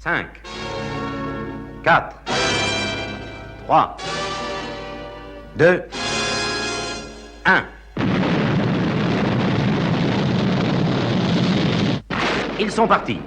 5, 4, 3, 2, 1. Ils sont partis.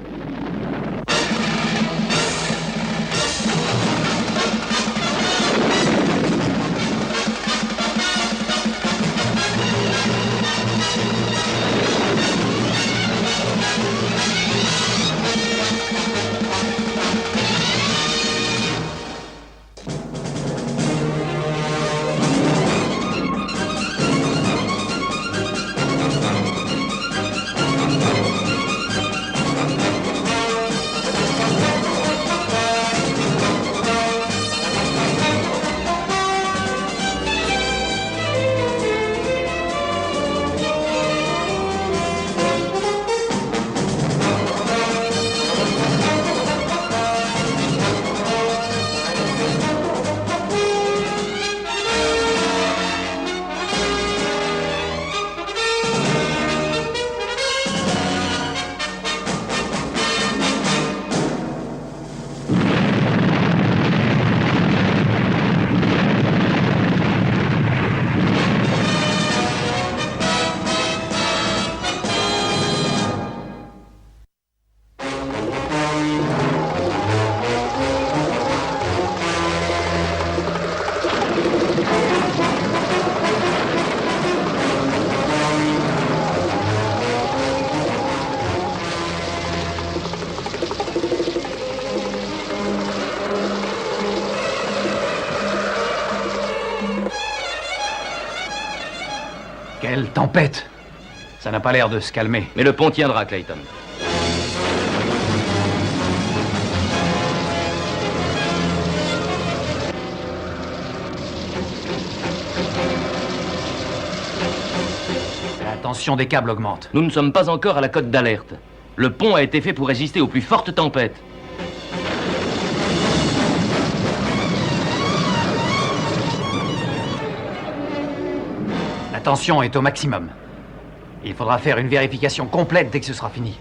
Quelle tempête! Ça n'a pas l'air de se calmer. Mais le pont tiendra, Clayton. La tension des câbles augmente. Nous ne sommes pas encore à la cote d'alerte. Le pont a été fait pour résister aux plus fortes tempêtes. La tension est au maximum. Il faudra faire une vérification complète dès que ce sera fini.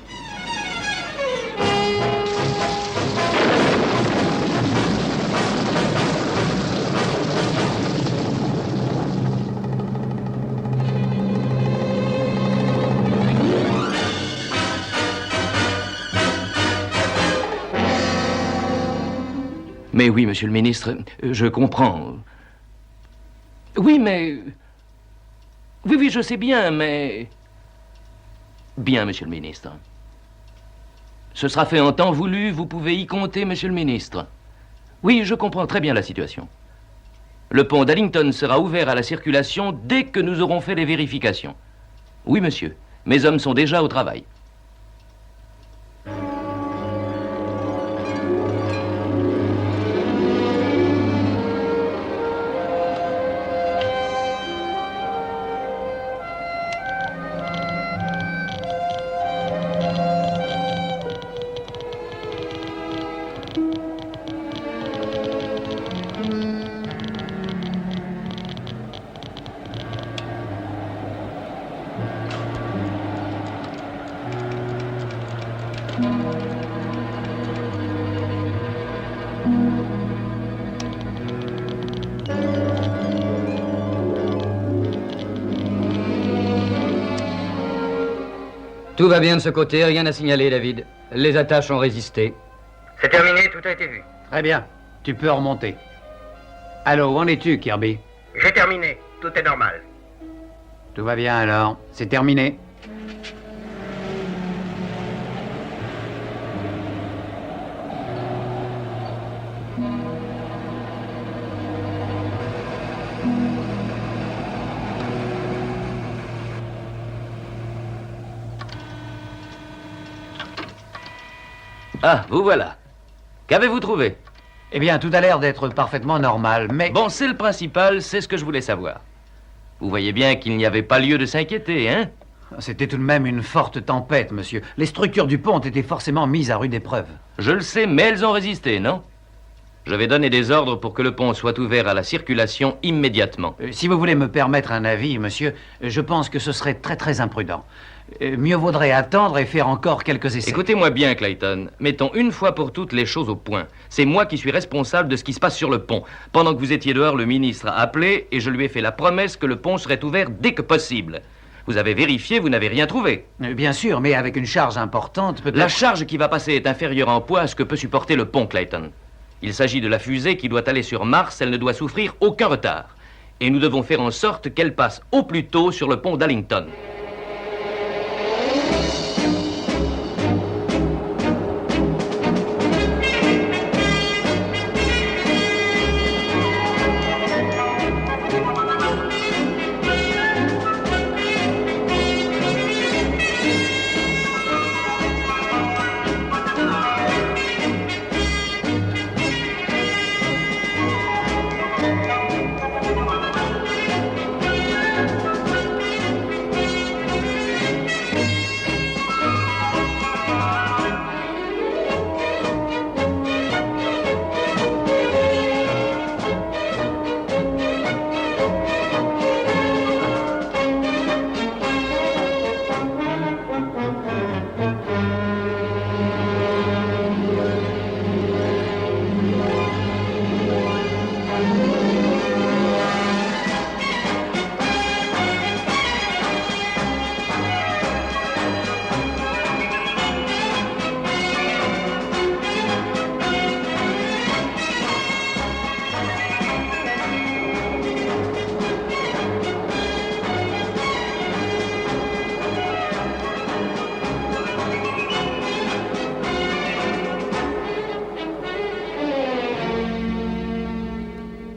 Mais oui, monsieur le ministre, je comprends. Oui, mais... Oui, je sais bien, mais... Bien, monsieur le ministre. Ce sera fait en temps voulu, vous pouvez y compter, monsieur le ministre. Oui, je comprends très bien la situation. Le pont d'Allington sera ouvert à la circulation dès que nous aurons fait les vérifications. Oui, monsieur, mes hommes sont déjà au travail. Tout va bien de ce côté, rien à signaler, David. Les attaches ont résisté. C'est terminé, tout a été vu. Très bien, tu peux remonter. Allô, où en es-tu, Kirby? J'ai terminé, tout est normal. Tout va bien alors, c'est terminé. Ah, vous voilà. Qu'avez-vous trouvé? Eh bien, tout a l'air d'être parfaitement normal, mais... Bon, c'est le principal, c'est ce que je voulais savoir. Vous voyez bien qu'il n'y avait pas lieu de s'inquiéter, hein? C'était tout de même une forte tempête, monsieur. Les structures du pont ont été forcément mises à rude épreuve. Je le sais, mais elles ont résisté, non? Je vais donner des ordres pour que le pont soit ouvert à la circulation immédiatement. Si vous voulez me permettre un avis, monsieur, je pense que ce serait très très imprudent. Mieux vaudrait attendre et faire encore quelques essais. Écoutez-moi bien, Clayton. Mettons une fois pour toutes les choses au point. C'est moi qui suis responsable de ce qui se passe sur le pont. Pendant que vous étiez dehors, le ministre a appelé et je lui ai fait la promesse que le pont serait ouvert dès que possible. Vous avez vérifié, vous n'avez rien trouvé. Bien sûr, mais avec une charge importante, peut-être... La charge qui va passer est inférieure en poids à ce que peut supporter le pont, Clayton. Il s'agit de la fusée qui doit aller sur Mars, elle ne doit souffrir aucun retard. Et nous devons faire en sorte qu'elle passe au plus tôt sur le pont d'Allington.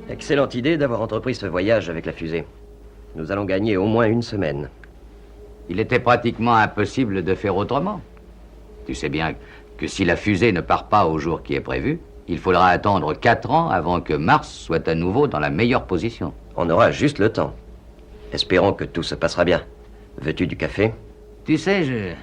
Excellente idée d'avoir entrepris ce voyage avec la fusée. Nous allons gagner au moins une semaine. Il était pratiquement impossible de faire autrement. Tu sais bien que si la fusée ne part pas au jour qui est prévu, il faudra attendre 4 ans avant que Mars soit à nouveau dans la meilleure position. On aura juste le temps. Espérons que tout se passera bien. Veux-tu du café? Tu sais,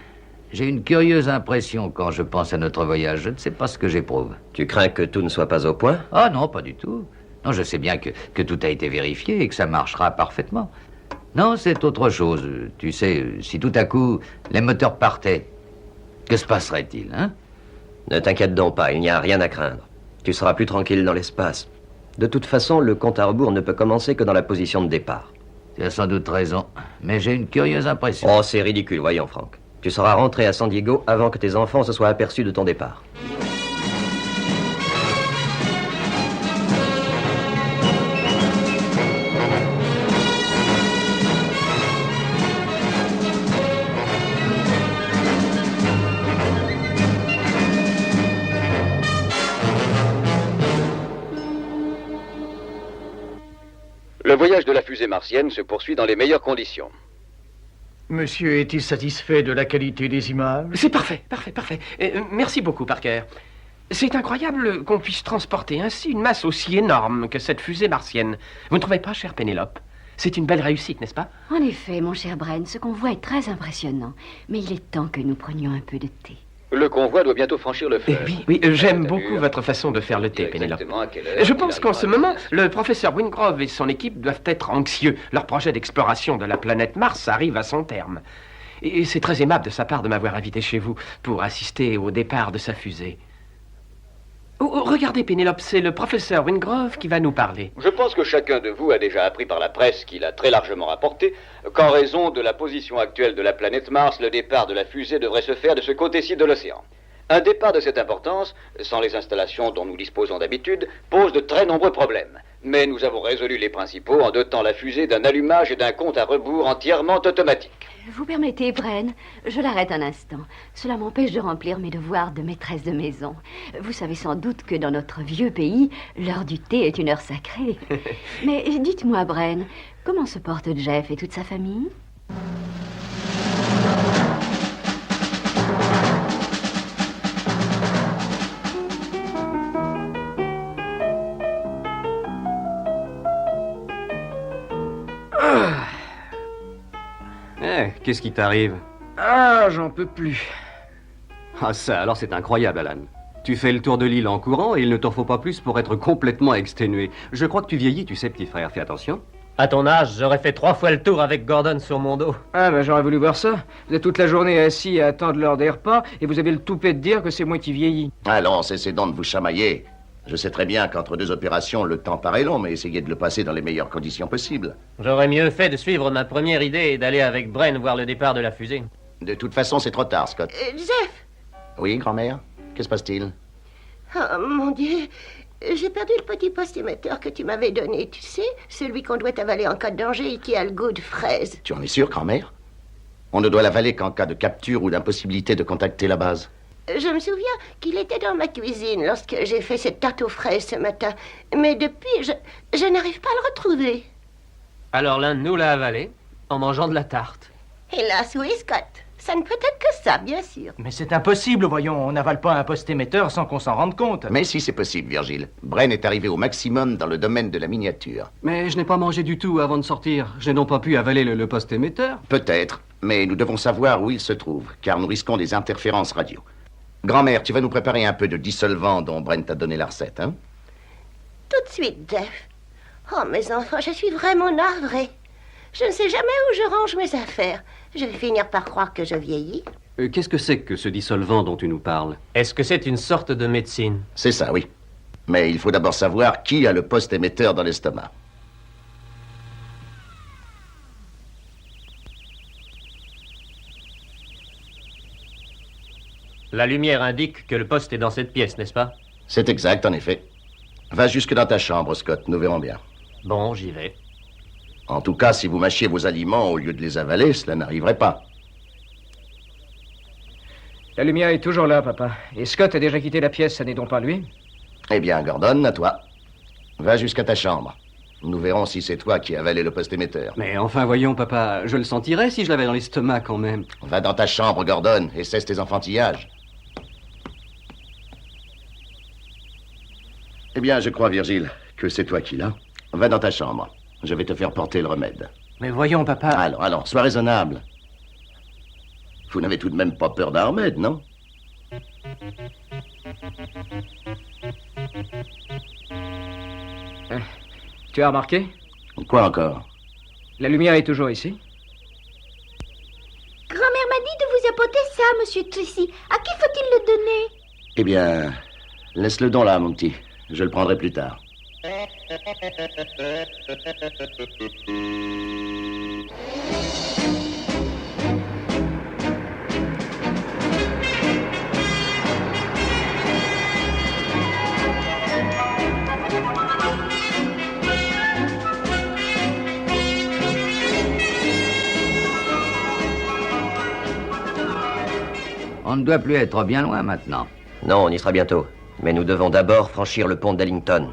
j'ai une curieuse impression quand je pense à notre voyage. Je ne sais pas ce que j'éprouve. Tu crains que tout ne soit pas au point? Ah non, pas du tout. Non, je sais bien que tout a été vérifié et que ça marchera parfaitement. Non, c'est autre chose. Tu sais, si tout à coup les moteurs partaient, que se passerait-il, hein? Ne t'inquiète donc pas, il n'y a rien à craindre. Tu seras plus tranquille dans l'espace. De toute façon, le compte à rebours ne peut commencer que dans la position de départ. Tu as sans doute raison, mais j'ai une curieuse impression. Oh, c'est ridicule, voyons, Frank. Tu seras rentré à San Diego avant que tes enfants se soient aperçus de ton départ. Le voyage de la fusée martienne se poursuit dans les meilleures conditions. Monsieur est-il satisfait de la qualité des images? C'est parfait, parfait, parfait. Merci beaucoup, Parker. C'est incroyable qu'on puisse transporter ainsi une masse aussi énorme que cette fusée martienne. Vous ne trouvez pas, chère Pénélope? C'est une belle réussite, n'est-ce pas? En effet, mon cher Bren, ce qu'on voit est très impressionnant. Mais il est temps que nous prenions un peu de thé. Le convoi doit bientôt franchir le fleuve. Oui, j'aime beaucoup votre façon de faire le thé, Pénélope. Je pense qu'en ce moment, le professeur Wingrove et son équipe doivent être anxieux. Leur projet d'exploration de la planète Mars arrive à son terme. Et c'est très aimable de sa part de m'avoir invité chez vous pour assister au départ de sa fusée. Oh, regardez, Pénélope, c'est le professeur Wingrove qui va nous parler. Je pense que chacun de vous a déjà appris par la presse qu'il a très largement rapporté qu'en raison de la position actuelle de la planète Mars, le départ de la fusée devrait se faire de ce côté-ci de l'océan. Un départ de cette importance, sans les installations dont nous disposons d'habitude, pose de très nombreux problèmes. Mais nous avons résolu les principaux en dotant la fusée d'un allumage et d'un compte à rebours entièrement automatiques. Vous permettez, Bren? Je l'arrête un instant. Cela m'empêche de remplir mes devoirs de maîtresse de maison. Vous savez sans doute que dans notre vieux pays, l'heure du thé est une heure sacrée. Mais dites-moi, Bren, comment se portent Jeff et toute sa famille? Qu'est-ce qui t'arrive? Ah, j'en peux plus. Ah ça, alors c'est incroyable, Alan. Tu fais le tour de l'île en courant et il ne t'en faut pas plus pour être complètement exténué. Je crois que tu vieillis, tu sais, petit frère. Fais attention. À ton âge, j'aurais fait 3 fois le tour avec Gordon sur mon dos. Ah, ben j'aurais voulu voir ça. Vous êtes toute la journée assis à attendre l'heure des repas et vous avez le toupet de dire que c'est moi qui vieillis. Allons, cessez donc de vous chamailler. Je sais très bien qu'entre 2 opérations, le temps paraît long, mais essayez de le passer dans les meilleures conditions possibles. J'aurais mieux fait de suivre ma première idée et d'aller avec Bren voir le départ de la fusée. De toute façon, c'est trop tard, Scott. Jeff! Oui, grand-mère? Que se passe-t-il? Oh, mon Dieu, j'ai perdu le petit poste émetteur que tu m'avais donné, tu sais, celui qu'on doit avaler en cas de danger et qui a le goût de fraise. Tu en es sûr, grand-mère? On ne doit l'avaler qu'en cas de capture ou d'impossibilité de contacter la base. Je me souviens qu'il était dans ma cuisine lorsque j'ai fait cette tarte aux fraises ce matin. Mais depuis, je n'arrive pas à le retrouver. Alors l'un de nous l'a avalé, en mangeant de la tarte. Hélas, oui, Scott. Ça ne peut être que ça, bien sûr. Mais c'est impossible, voyons. On n'avale pas un poste émetteur sans qu'on s'en rende compte. Mais si, c'est possible, Virgile. Bren est arrivé au maximum dans le domaine de la miniature. Mais je n'ai pas mangé du tout avant de sortir. Je n'ai donc pas pu avaler le poste émetteur. Peut-être, mais nous devons savoir où il se trouve, car nous risquons des interférences radio. Grand-mère, tu vas nous préparer un peu de dissolvant dont Bren t'a donné la recette, hein? Tout de suite, Jeff. Oh, mes enfants, je suis vraiment navrée. Je ne sais jamais où je range mes affaires. Je vais finir par croire que je vieillis. Qu'est-ce que c'est que ce dissolvant dont tu nous parles? Est-ce que c'est une sorte de médecine? C'est ça, oui. Mais il faut d'abord savoir qui a le poste émetteur dans l'estomac. La lumière indique que le poste est dans cette pièce, n'est-ce pas? C'est exact, en effet. Va jusque dans ta chambre, Scott, nous verrons bien. Bon, j'y vais. En tout cas, si vous mâchiez vos aliments au lieu de les avaler, cela n'arriverait pas. La lumière est toujours là, papa. Et Scott a déjà quitté la pièce, ça n'est donc pas lui? Eh bien, Gordon, à toi. Va jusqu'à ta chambre. Nous verrons si c'est toi qui as avalé le poste émetteur. Mais enfin, voyons, papa, je le sentirais si je l'avais dans l'estomac quand même. Va dans ta chambre, Gordon, et cesse tes enfantillages. Eh bien, je crois, Virgile, que c'est toi qui l'as. Va dans ta chambre. Je vais te faire porter le remède. Mais voyons, papa... Alors, sois raisonnable. Vous n'avez tout de même pas peur d'un remède, non? Tu as remarqué? Quoi encore? La lumière est toujours ici. Grand-mère m'a dit de vous apporter ça, monsieur Tracy. À qui faut-il le donner? Eh bien, laisse-le don là, mon petit. Je le prendrai plus tard. On ne doit plus être bien loin maintenant. Non, on y sera bientôt. Mais nous devons d'abord franchir le pont d'Ellington.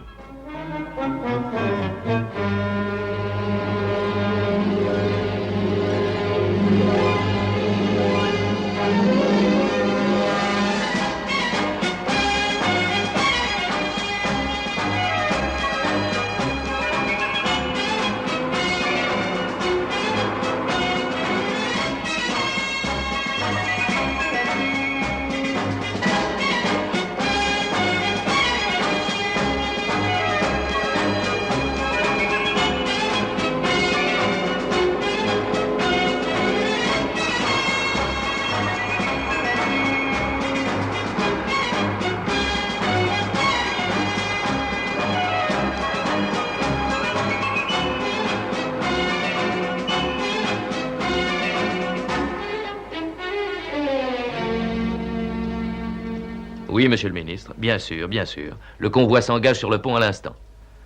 Oui, monsieur le ministre, bien sûr, bien sûr. Le convoi s'engage sur le pont à l'instant.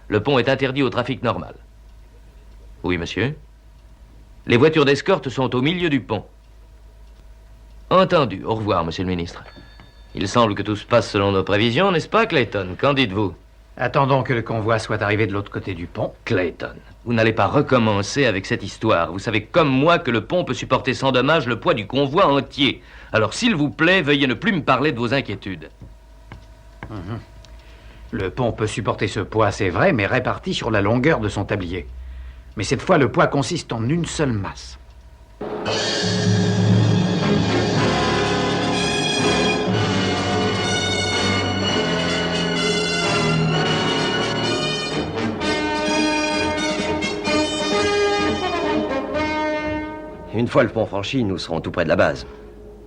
Le pont est interdit au trafic normal. Oui, monsieur. Les voitures d'escorte sont au milieu du pont. Entendu. Au revoir, monsieur le ministre. Il semble que tout se passe selon nos prévisions, n'est-ce pas, Clayton? Qu'en dites-vous? Attendons que le convoi soit arrivé de l'autre côté du pont. Clayton, vous n'allez pas recommencer avec cette histoire. Vous savez comme moi que le pont peut supporter sans dommage le poids du convoi entier. Alors, s'il vous plaît, veuillez ne plus me parler de vos inquiétudes. Le pont peut supporter ce poids, c'est vrai, mais réparti sur la longueur de son tablier. Mais cette fois, le poids consiste en une seule masse. Une fois le pont franchi, nous serons tout près de la base.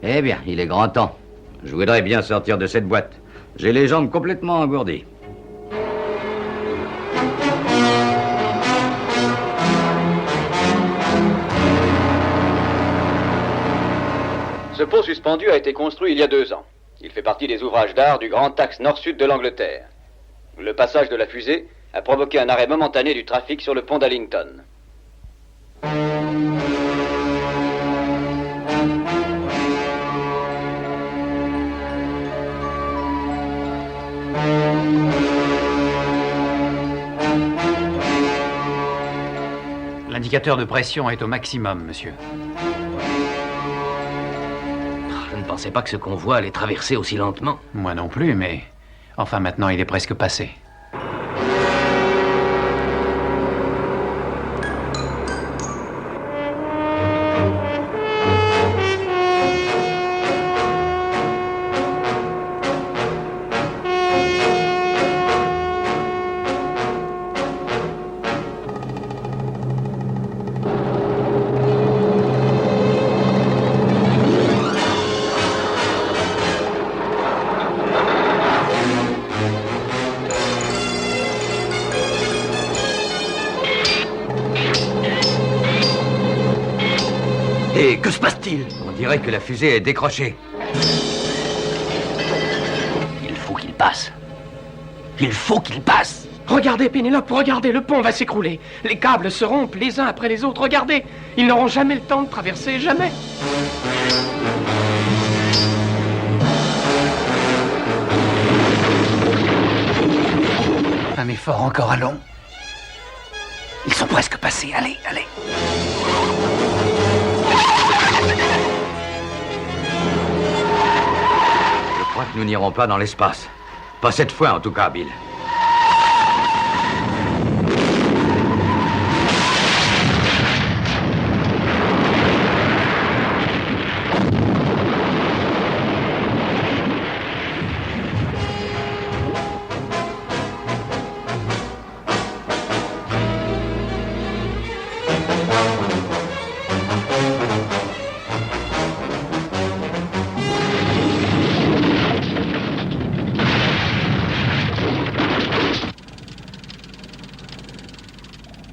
Eh bien, il est grand temps. Je voudrais bien sortir de cette boîte. J'ai les jambes complètement engourdies. Ce pont suspendu a été construit il y a 2 ans. Il fait partie des ouvrages d'art du grand axe nord-sud de l'Angleterre. Le passage de la fusée a provoqué un arrêt momentané du trafic sur le pont d'Allington. L'indicateur de pression est au maximum, monsieur. Je ne pensais pas que ce convoi allait traverser aussi lentement. Moi non plus, mais... Enfin, maintenant, il est presque passé. Et que se passe-t-il? On dirait que la fusée est décrochée. Il faut qu'il passe. Il faut qu'il passe. Regardez, Pénélope, regardez, le pont va s'écrouler. Les câbles se rompent les uns après les autres, regardez. Ils n'auront jamais le temps de traverser, jamais. Un effort encore à long. Ils sont presque passés, allez, allez. Je crois que nous n'irons pas dans l'espace. Pas cette fois, en tout cas, Bill.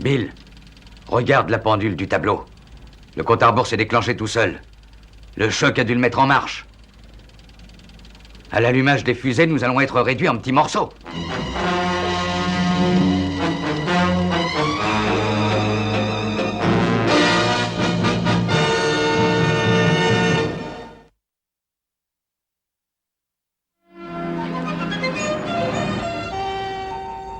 Bill, regarde la pendule du tableau. Le compte à rebours s'est déclenché tout seul. Le choc a dû le mettre en marche. À l'allumage des fusées, nous allons être réduits en petits morceaux.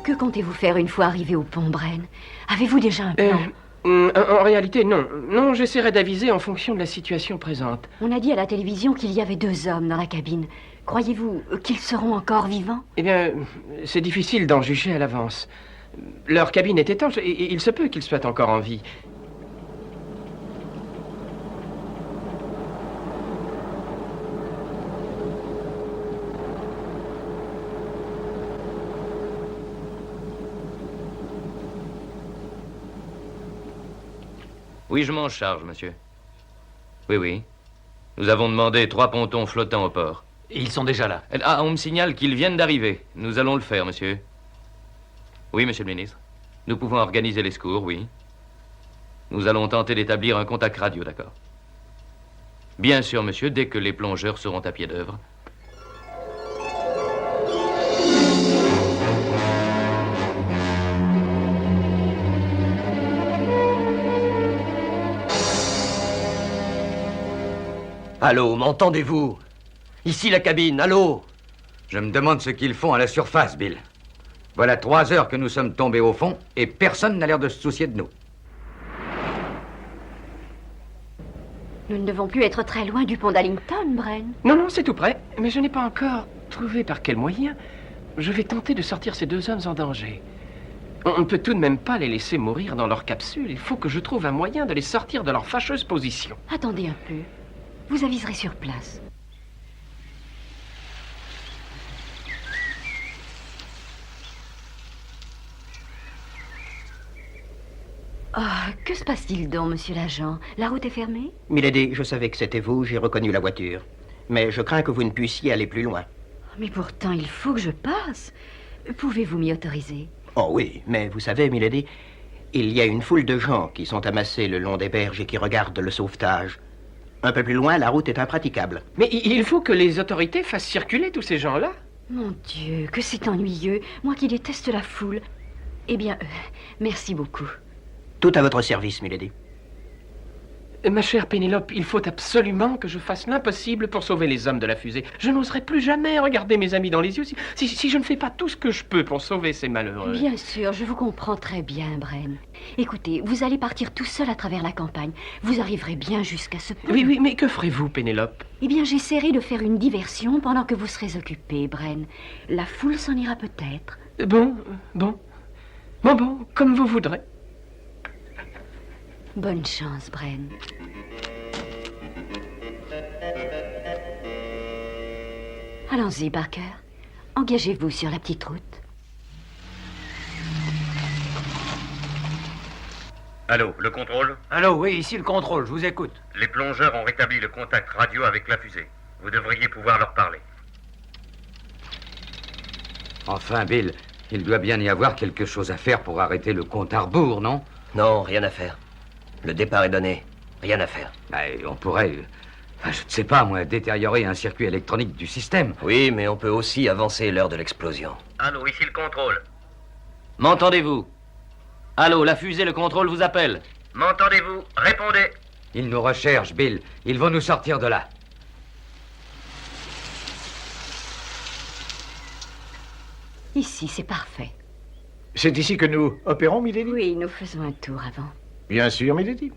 Que comptez-vous faire une fois arrivé au pont, Bren? Avez-vous déjà un plan? En réalité, non. Non, j'essaierai d'aviser en fonction de la situation présente. On a dit à la télévision qu'il y avait 2 hommes dans la cabine. Croyez-vous qu'ils seront encore vivants? Eh bien, c'est difficile d'en juger à l'avance. Leur cabine est étanche et il se peut qu'ils soient encore en vie. Oui, je m'en charge, monsieur. Oui, oui. Nous avons demandé 3 pontons flottants au port. Et ils sont déjà là. Ah, on me signale qu'ils viennent d'arriver. Nous allons le faire, monsieur. Oui, monsieur le ministre. Nous pouvons organiser les secours, oui. Nous allons tenter d'établir un contact radio, d'accord. Bien sûr, monsieur, dès que les plongeurs seront à pied d'œuvre. Allô, m'entendez-vous? Ici la cabine, allô? Je me demande ce qu'ils font à la surface, Bill. Voilà 3 heures que nous sommes tombés au fond et personne n'a l'air de se soucier de nous. Nous ne devons plus être très loin du pont d'Allington, Bren. Non, non, c'est tout près. Mais je n'ai pas encore trouvé par quel moyen je vais tenter de sortir ces 2 hommes en danger. On ne peut tout de même pas les laisser mourir dans leur capsule. Il faut que je trouve un moyen de les sortir de leur fâcheuse position. Attendez un peu. Vous aviserez sur place. Oh, que se passe-t-il donc, monsieur l'agent? La route est fermée? Milady, je savais que c'était vous, j'ai reconnu la voiture. Mais je crains que vous ne puissiez aller plus loin. Mais pourtant, il faut que je passe. Pouvez-vous m'y autoriser? Oh oui, mais vous savez, Milady, il y a une foule de gens qui sont amassés le long des berges et qui regardent le sauvetage. Un peu plus loin, la route est impraticable. Mais il faut que les autorités fassent circuler tous ces gens-là. Mon Dieu, que c'est ennuyeux. Moi qui déteste la foule. Eh bien, merci beaucoup. Tout à votre service, Milady. Ma chère Pénélope, il faut absolument que je fasse l'impossible pour sauver les hommes de la fusée. Je n'oserais plus jamais regarder mes amis dans les yeux si je ne fais pas tout ce que je peux pour sauver ces malheureux. Bien sûr, je vous comprends très bien, Bren. Écoutez, vous allez partir tout seul à travers la campagne. Vous arriverez bien jusqu'à ce point. Oui, mais que ferez-vous, Pénélope? Eh bien, j'essaierai de faire une diversion pendant que vous serez occupé, Bren. La foule s'en ira peut-être. Bon, comme vous voudrez. Bonne chance, Bren. Allons-y, Barker. Engagez-vous sur la petite route. Allô, le contrôle? Allô, oui, ici le contrôle, je vous écoute. Les plongeurs ont rétabli le contact radio avec la fusée. Vous devriez pouvoir leur parler. Enfin, Bill, il doit bien y avoir quelque chose à faire pour arrêter le compte à rebours, non? Non, rien à faire. Le départ est donné. Rien à faire. On pourrait, je ne sais pas, moi, détériorer un circuit électronique du système. Oui, mais on peut aussi avancer l'heure de l'explosion. Allô, ici le contrôle. M'entendez-vous? Allô, la fusée, le contrôle vous appelle. M'entendez-vous? Répondez. Ils nous recherchent, Bill. Ils vont nous sortir de là. Ici, c'est parfait. C'est ici que nous opérons, Milady? Oui, nous faisons un tour avant. Bien sûr, Milady.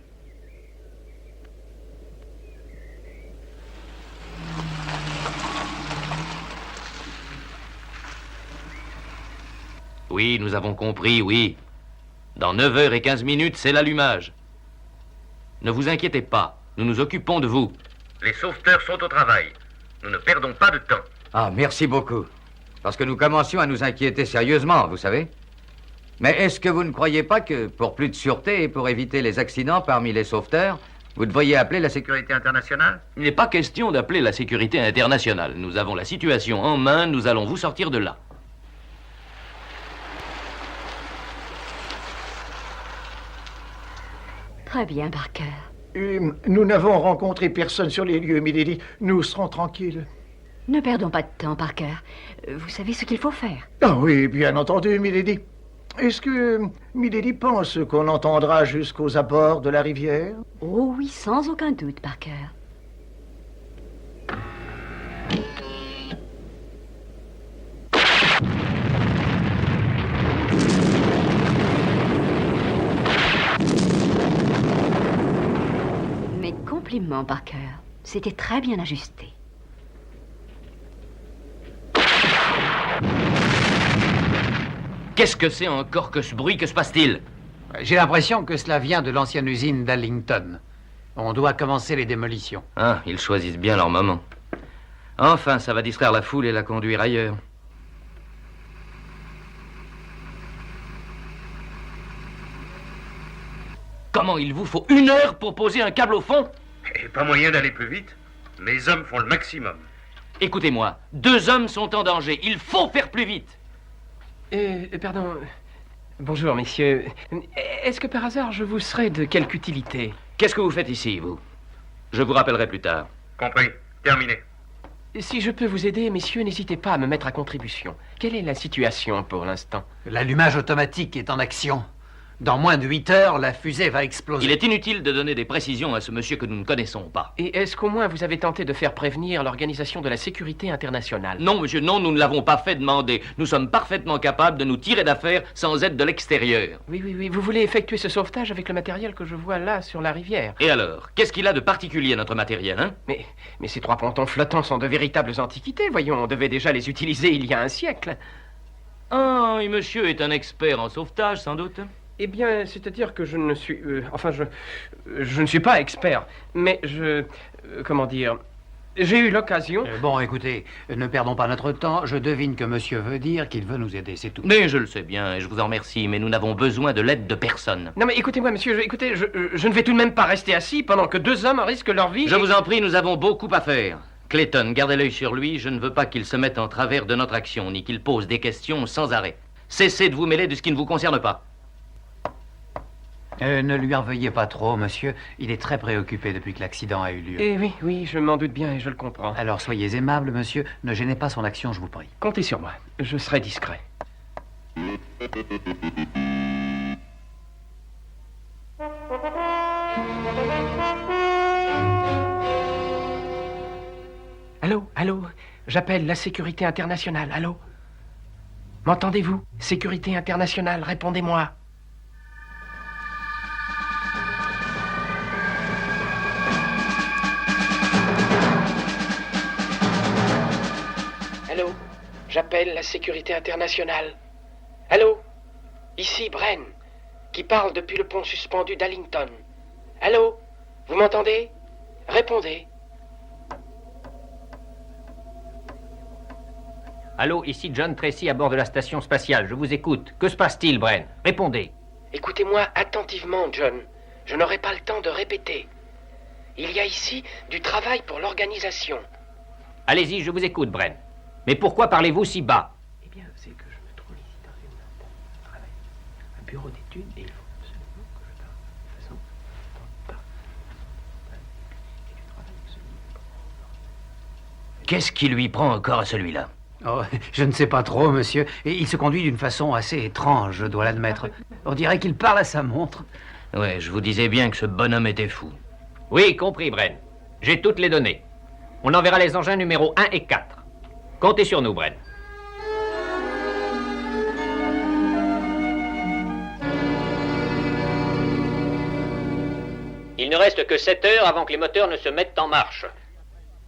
Oui, nous avons compris, oui. Dans 9h15, c'est l'allumage. Ne vous inquiétez pas, nous nous occupons de vous. Les sauveteurs sont au travail. Nous ne perdons pas de temps. Ah, merci beaucoup. Parce que nous commencions à nous inquiéter sérieusement, vous savez. Mais est-ce que vous ne croyez pas que, pour plus de sûreté et pour éviter les accidents parmi les sauveteurs, vous devriez appeler la sécurité internationale? Il n'est pas question d'appeler la sécurité internationale. Nous avons la situation en main, nous allons vous sortir de là. Très bien, Barker. Nous n'avons rencontré personne sur les lieux, Milady. Nous serons tranquilles. Ne perdons pas de temps, Parker. Vous savez ce qu'il faut faire. Ah oui, bien entendu, Milady. Est-ce que Milady pense qu'on entendra jusqu'aux abords de la rivière? Oh oui, sans aucun doute, Parker. Mes compliments, Parker. C'était très bien ajusté. Qu'est-ce que c'est encore que ce bruit? Que se passe-t-il? J'ai l'impression que cela vient de l'ancienne usine d'Allington. On doit commencer les démolitions. Ah, ils choisissent bien leur moment. Enfin, ça va distraire la foule et la conduire ailleurs. Comment il vous faut 1 heure pour poser un câble au fond? Et pas moyen d'aller plus vite. Mes hommes font le maximum. Écoutez-moi, 2 hommes sont en danger. Il faut faire plus vite. Pardon. Bonjour, messieurs. Est-ce que par hasard je vous serais de quelque utilité? Qu'est-ce que vous faites ici, vous? Je vous rappellerai plus tard. Compris. Terminé. Si je peux vous aider, messieurs, n'hésitez pas à me mettre à contribution. Quelle est la situation pour l'instant? L'allumage automatique est en action. Dans moins de 8 heures, la fusée va exploser. Il est inutile de donner des précisions à ce monsieur que nous ne connaissons pas. Et est-ce qu'au moins vous avez tenté de faire prévenir l'Organisation de la Sécurité Internationale? Non, monsieur, non, nous ne l'avons pas fait demander. Nous sommes parfaitement capables de nous tirer d'affaire sans aide de l'extérieur. Oui. Vous voulez effectuer ce sauvetage avec le matériel que je vois là sur la rivière? Et alors? Qu'est-ce qu'il a de particulier, notre matériel, hein? Mais ces 3 pontons flottants sont de véritables antiquités. Voyons, on devait déjà les utiliser il y a un siècle. Ah, et monsieur est un expert en sauvetage, sans doute? Eh bien, c'est-à-dire que je ne suis... je ne suis pas expert, mais comment dire... J'ai eu l'occasion... Bon, écoutez, ne perdons pas notre temps. Je devine que monsieur veut dire qu'il veut nous aider, c'est tout. Mais je le sais bien, et je vous en remercie, mais nous n'avons besoin de l'aide de personne. Non mais écoutez-moi, monsieur, je ne vais tout de même pas rester assis pendant que 2 hommes risquent leur vie. Je vous en prie, nous avons beaucoup à faire. Clayton, gardez l'œil sur lui. Je ne veux pas qu'il se mette en travers de notre action, ni qu'il pose des questions sans arrêt. Cessez de vous mêler de ce qui ne vous concerne pas. Ne lui en veuillez pas trop, monsieur. Il est très préoccupé depuis que l'accident a eu lieu. Eh oui, je m'en doute bien et je le comprends. Alors soyez aimable, monsieur. Ne gênez pas son action, je vous prie. Comptez sur moi. Je serai discret. Allô, j'appelle la sécurité internationale, allô? M'entendez-vous? Sécurité internationale, répondez-moi. Allô, j'appelle la sécurité internationale. Allô? Ici Bren, qui parle depuis le pont suspendu d'Allington. Allô? Vous m'entendez? Répondez. Allô, ici John Tracy à bord de la station spatiale. Je vous écoute. Que se passe-t-il, Bren? Répondez. Écoutez-moi attentivement, John. Je n'aurai pas le temps de répéter. Il y a ici du travail pour l'organisation. Allez-y, je vous écoute, Bren. Mais pourquoi parlez-vous si bas? Eh bien, c'est que je me trouve ici dans un bureau d'études et il faut absolument que je parle de façon... Qu'est-ce qui lui prend encore à celui-là? Oh, je ne sais pas trop, monsieur. Et il se conduit d'une façon assez étrange, je dois l'admettre. On dirait qu'il parle à sa montre. Ouais, je vous disais bien que ce bonhomme était fou. Oui, compris, Bren. J'ai toutes les données. On enverra les engins numéros 1 et 4. Comptez sur nous, Bren. Il ne reste que 7 heures avant que les moteurs ne se mettent en marche.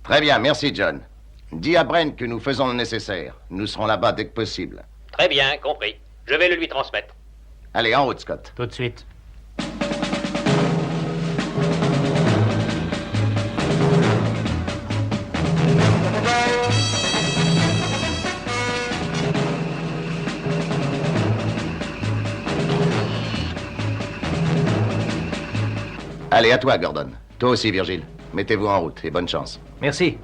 Très bien, merci John. Dis à Brent que nous faisons le nécessaire. Nous serons là-bas dès que possible. Très bien, compris. Je vais le lui transmettre. Allez, en route, Scott. Tout de suite. Allez, à toi, Gordon. Toi aussi, Virgile. Mettez-vous en route et bonne chance. Merci.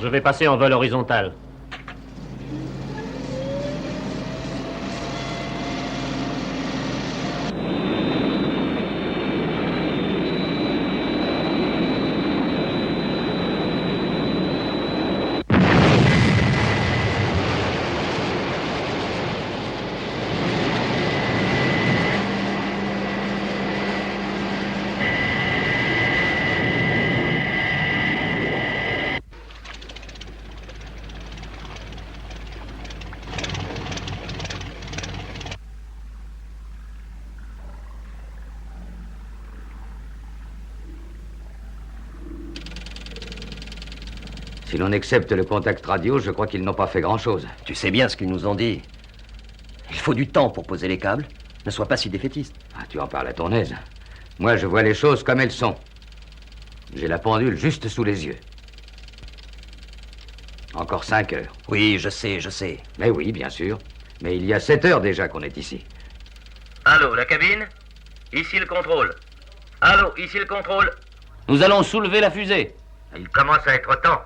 Je vais passer en vol horizontal. Si l'on accepte le contact radio, je crois qu'ils n'ont pas fait grand-chose. Tu sais bien ce qu'ils nous ont dit. Il faut du temps pour poser les câbles. Ne sois pas si défaitiste. Ah, tu en parles à ton aise. Moi, je vois les choses comme elles sont. J'ai la pendule juste sous les yeux. Encore 5 heures. Oui, je sais. Mais oui, bien sûr. Mais il y a 7 heures déjà qu'on est ici. Allô, la cabine? Ici le contrôle. Allô, ici le contrôle. Nous allons soulever la fusée. Il commence à être temps.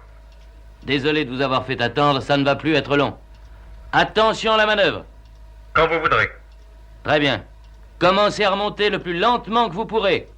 Désolé de vous avoir fait attendre, ça ne va plus être long. Attention à la manœuvre. Quand vous voudrez. Très bien. Commencez à remonter le plus lentement que vous pourrez.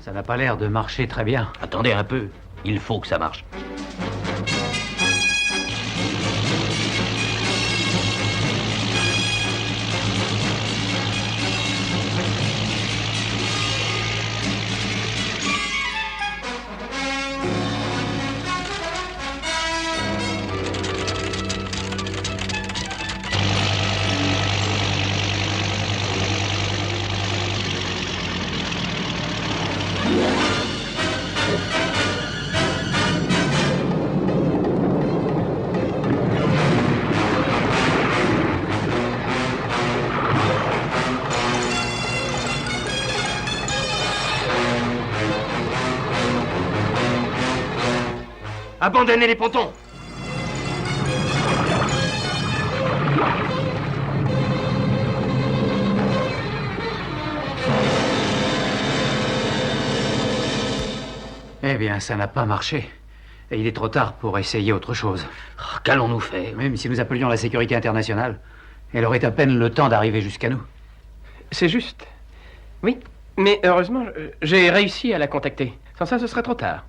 Ça n'a pas l'air de marcher très bien. Attendez un peu. Il faut que ça marche. Abandonnez les pontons! Eh bien, ça n'a pas marché. Et il est trop tard pour essayer autre chose. Oh, qu'allons-nous faire? Même si nous appelions la sécurité internationale, elle aurait à peine le temps d'arriver jusqu'à nous. C'est juste. Oui, mais heureusement, j'ai réussi à la contacter. Sans ça, ce serait trop tard.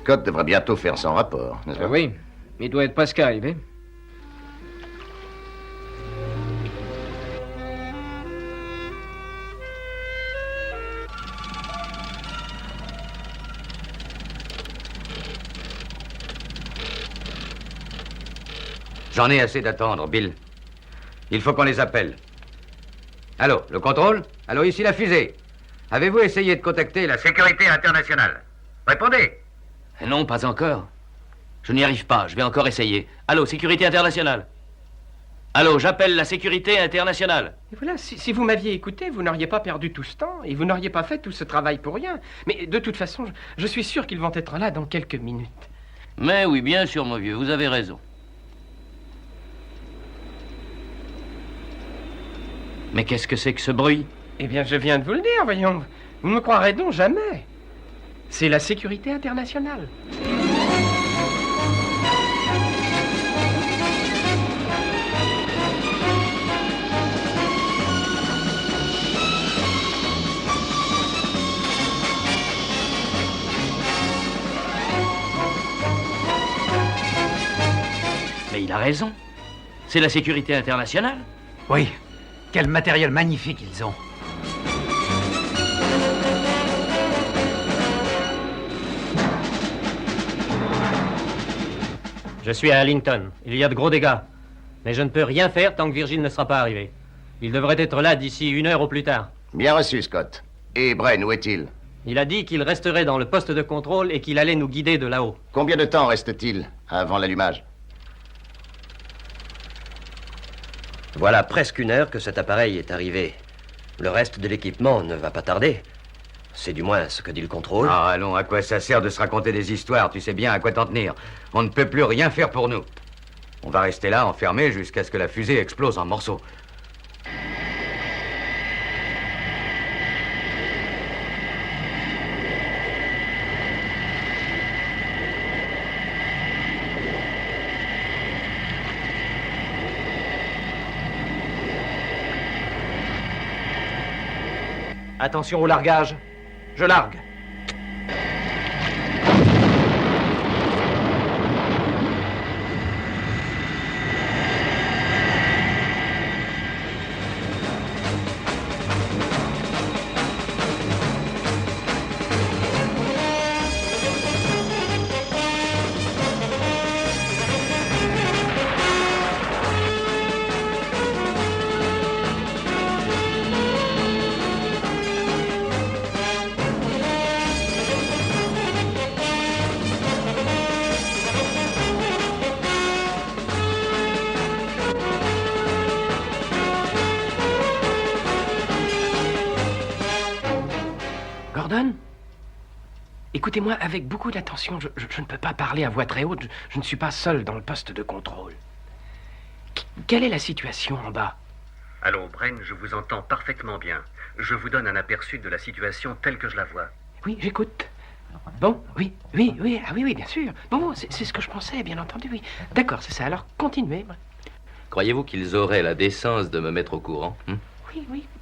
Scott devrait bientôt faire son rapport, n'est-ce pas? Oui, il doit être presque arrivé. J'en ai assez d'attendre, Bill. Il faut qu'on les appelle. Allô, le contrôle? Allô, ici la fusée. Avez-vous essayé de contacter la Sécurité internationale. Répondez. Non, pas encore. Je n'y arrive pas, je vais encore essayer. Allô, sécurité internationale. Allô, j'appelle la sécurité internationale. Et voilà, si vous m'aviez écouté, vous n'auriez pas perdu tout ce temps et vous n'auriez pas fait tout ce travail pour rien. Mais de toute façon, je suis sûr qu'ils vont être là dans quelques minutes. Mais oui, bien sûr, mon vieux, vous avez raison. Mais qu'est-ce que c'est que ce bruit? Eh bien, je viens de vous le dire, voyons. Vous ne me croirez donc jamais. C'est la sécurité internationale. Mais il a raison. C'est la sécurité internationale. Oui. Quel matériel magnifique ils ont. Je suis à Allington. Il y a de gros dégâts. Mais je ne peux rien faire tant que Virgile ne sera pas arrivé. Il devrait être là d'ici 1 heure au plus tard. Bien reçu, Scott. Et Bren, où est-il? Il a dit qu'il resterait dans le poste de contrôle et qu'il allait nous guider de là-haut. Combien de temps reste-t-il avant l'allumage? Voilà presque 1 heure que cet appareil est arrivé. Le reste de l'équipement ne va pas tarder. C'est du moins ce que dit le contrôle. Ah, allons, à quoi ça sert de se raconter des histoires? Tu sais bien à quoi t'en tenir. On ne peut plus rien faire pour nous. On va rester là, enfermés, jusqu'à ce que la fusée explose en morceaux. Attention au largage. Je largue. Gordon, écoutez-moi avec beaucoup d'attention. Je ne peux pas parler à voix très haute. Je ne suis pas seul dans le poste de contrôle. Quelle est la situation en bas? Allô, Bren, je vous entends parfaitement bien. Je vous donne un aperçu de la situation telle que je la vois. Oui, j'écoute. Bon, oui, bien sûr. Bon, c'est ce que je pensais, bien entendu, oui. D'accord, c'est ça. Alors, continuez. Croyez-vous qu'ils auraient la décence de me mettre au courant?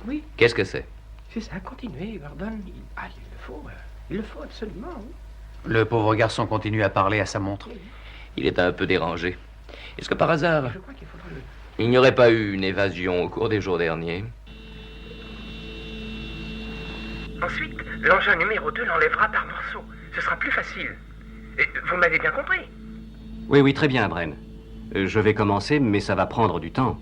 Oui. Qu'est-ce que c'est? C'est ça, continuez, Gordon. Il le faut absolument. Oui. Le pauvre garçon continue à parler à sa montre. Il est un peu dérangé. Est-ce que par hasard, Je crois qu'il faudra le... il n'y aurait pas eu une évasion au cours des jours derniers? Ensuite, l'engin numéro 2 l'enlèvera par morceaux. Ce sera plus facile. Et vous m'avez bien compris? Oui, très bien, Bren. Je vais commencer, mais ça va prendre du temps.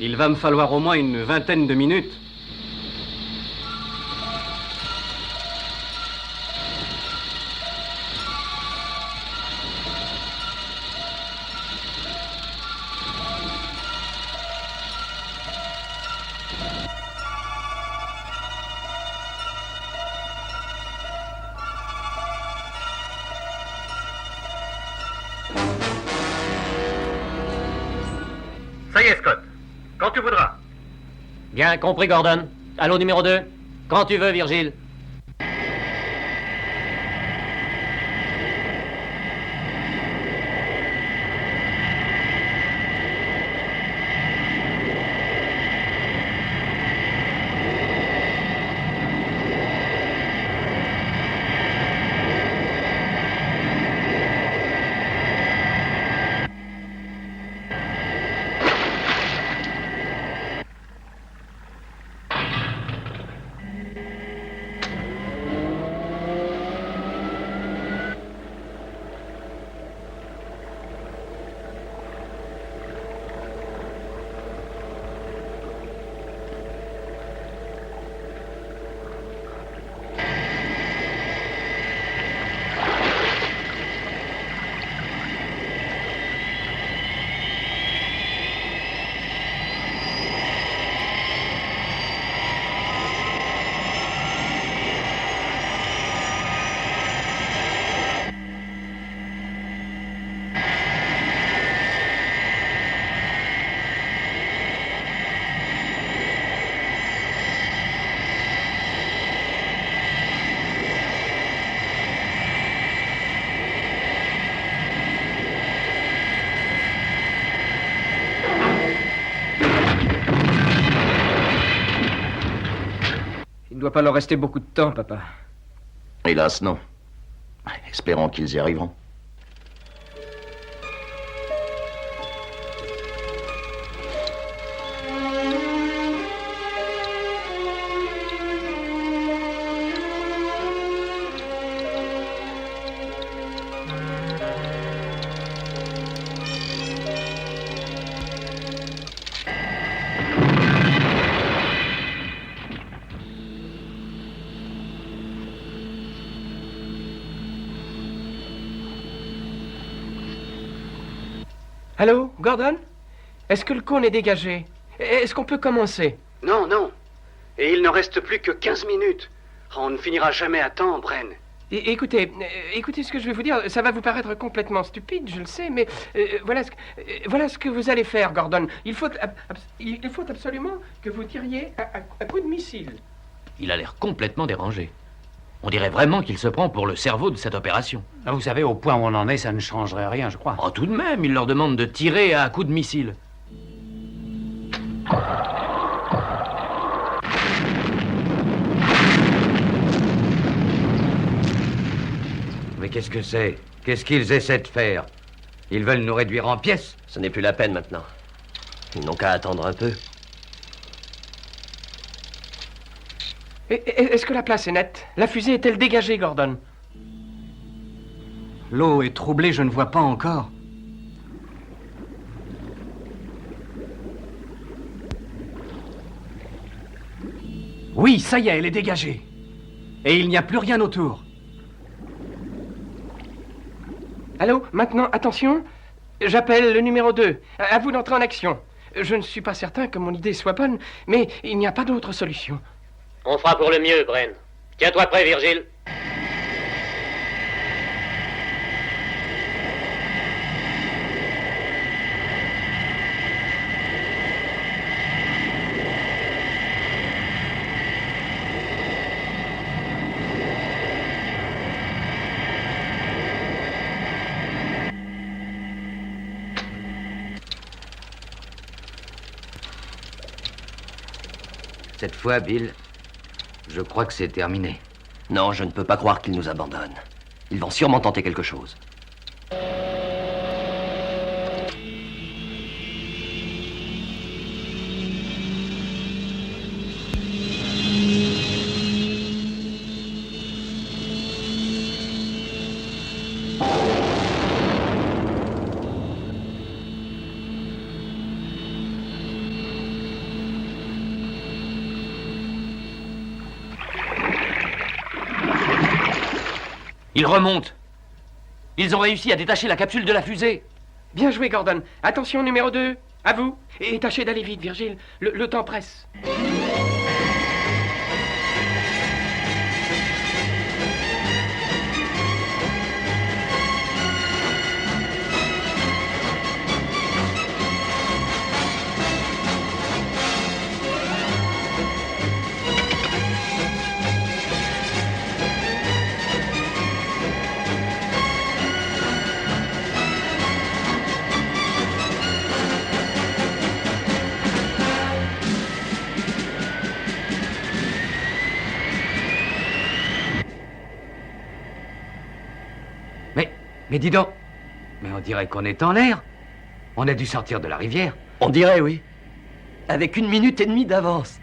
Il va me falloir au moins une vingtaine de minutes. Ça y est, Scott. Quand tu voudras. Bien compris, Gordon. Allô, numéro 2. Quand tu veux, Virgile. Il ne doit pas leur rester beaucoup de temps, papa. Hélas, non. Espérons qu'ils y arriveront. Allô, Gordon? Est-ce que le cône est dégagé? Est-ce qu'on peut commencer? Non, non. Et il ne reste plus que 15 minutes. On ne finira jamais à temps, Bren. Écoutez ce que je vais vous dire. Ça va vous paraître complètement stupide, je le sais, mais voilà ce que vous allez faire, Gordon. Il faut absolument que vous tiriez à coup de missile. Il a l'air complètement dérangé. On dirait vraiment qu'il se prend pour le cerveau de cette opération. Ah, vous savez, au point où on en est, ça ne changerait rien, je crois. Oh, tout de même, il leur demande de tirer à coups de missile. Mais qu'est-ce que c'est? Qu'est-ce qu'ils essaient de faire? Ils veulent nous réduire en pièces? Ce n'est plus la peine maintenant. Ils n'ont qu'à attendre un peu. Est-ce que la place est nette? La fusée est-elle dégagée, Gordon? L'eau est troublée, je ne vois pas encore. Oui, ça y est, elle est dégagée. Et il n'y a plus rien autour. Allô, maintenant, attention. J'appelle le numéro 2. À vous d'entrer en action. Je ne suis pas certain que mon idée soit bonne, mais il n'y a pas d'autre solution. On fera pour le mieux, Bren. Tiens-toi prêt, Virgile. Cette fois, Bill, je crois que c'est terminé. Non, je ne peux pas croire qu'ils nous abandonnent. Ils vont sûrement tenter quelque chose. Ils remontent. Ils ont réussi à détacher la capsule de la fusée. Bien joué, Gordon. Attention, numéro 2. À vous. Et tâchez d'aller vite, Virgile. Le temps presse. Mais dis donc, mais on dirait qu'on est en l'air. On a dû sortir de la rivière. On dirait, oui. Avec 1 minute et demie d'avance.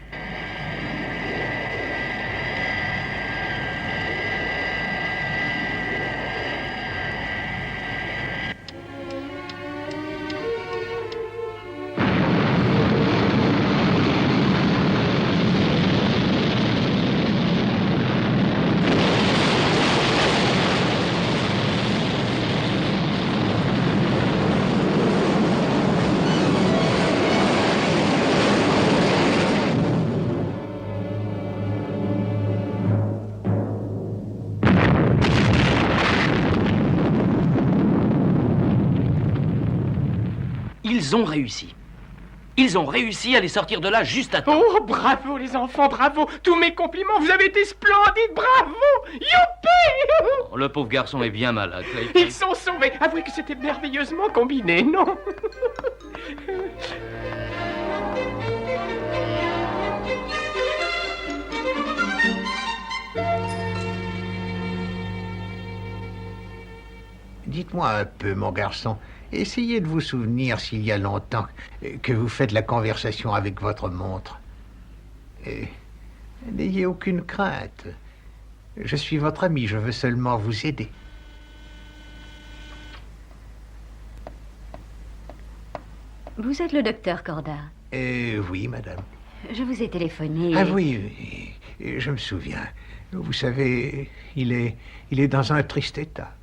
Ils ont réussi. Ils ont réussi à les sortir de là juste à temps. Oh, bravo les enfants, bravo. Tous mes compliments, vous avez été splendides, bravo. Youpi. Oh, le pauvre garçon est bien malade. Ils sont sauvés. Avouez que c'était merveilleusement combiné, non? Dites-moi un peu, mon garçon. Essayez de vous souvenir s'il y a longtemps que vous faites la conversation avec votre montre. Et n'ayez aucune crainte. Je suis votre ami, je veux seulement vous aider. Vous êtes le docteur Corda? Oui, madame. Je vous ai téléphoné. Ah oui, je me souviens. Vous savez, il est dans un triste état.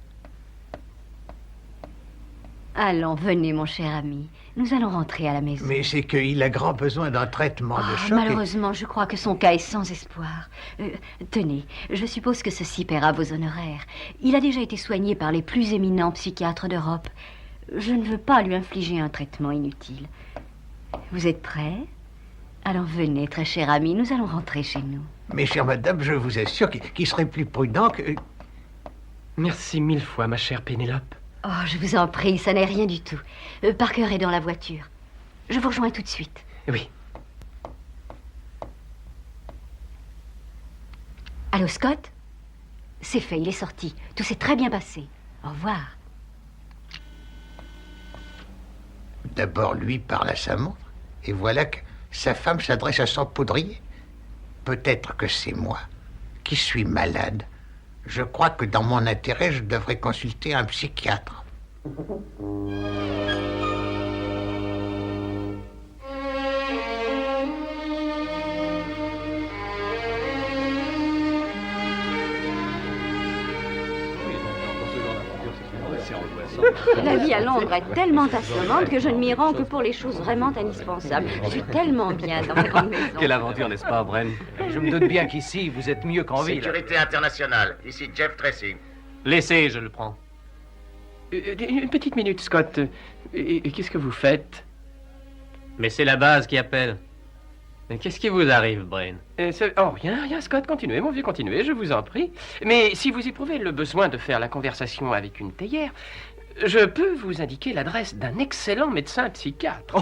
Allons, venez, mon cher ami. Nous allons rentrer à la maison. Mais c'est qu'il a grand besoin d'un traitement de choc. Malheureusement, je crois que son cas est sans espoir. Tenez, je suppose que ceci paiera vos honoraires. Il a déjà été soigné par les plus éminents psychiatres d'Europe. Je ne veux pas lui infliger un traitement inutile. Vous êtes prêts? Alors venez, très cher ami, nous allons rentrer chez nous. Mais chère madame, je vous assure qu'il serait plus prudent que... Merci 1000 fois, ma chère Pénélope. Oh, je vous en prie, ça n'est rien du tout. Parker est dans la voiture. Je vous rejoins tout de suite. Oui. Allô, Scott? C'est fait, il est sorti. Tout s'est très bien passé. Au revoir. D'abord, lui parle à sa montre, et voilà que sa femme s'adresse à son poudrier. Peut-être que c'est moi qui suis malade. Je crois que dans mon intérêt, je devrais consulter un psychiatre. La vie à Londres est tellement assommante que je ne m'y rends que pour les choses vraiment indispensables. Je suis tellement bien dans ma grande maison. Quelle aventure, n'est-ce pas, Bren? Je me doute bien qu'ici, vous êtes mieux qu'en ville. Sécurité internationale. Ici Jeff Tracy. Laissez, je le prends. Une petite minute, Scott. Qu'est-ce que vous faites? Mais c'est la base qui appelle. Mais qu'est-ce qui vous arrive, Brain? Oh, rien, Scott, continuez, mon vieux, continuez, je vous en prie. Mais si vous éprouvez le besoin de faire la conversation avec une théière, je peux vous indiquer l'adresse d'un excellent médecin psychiatre.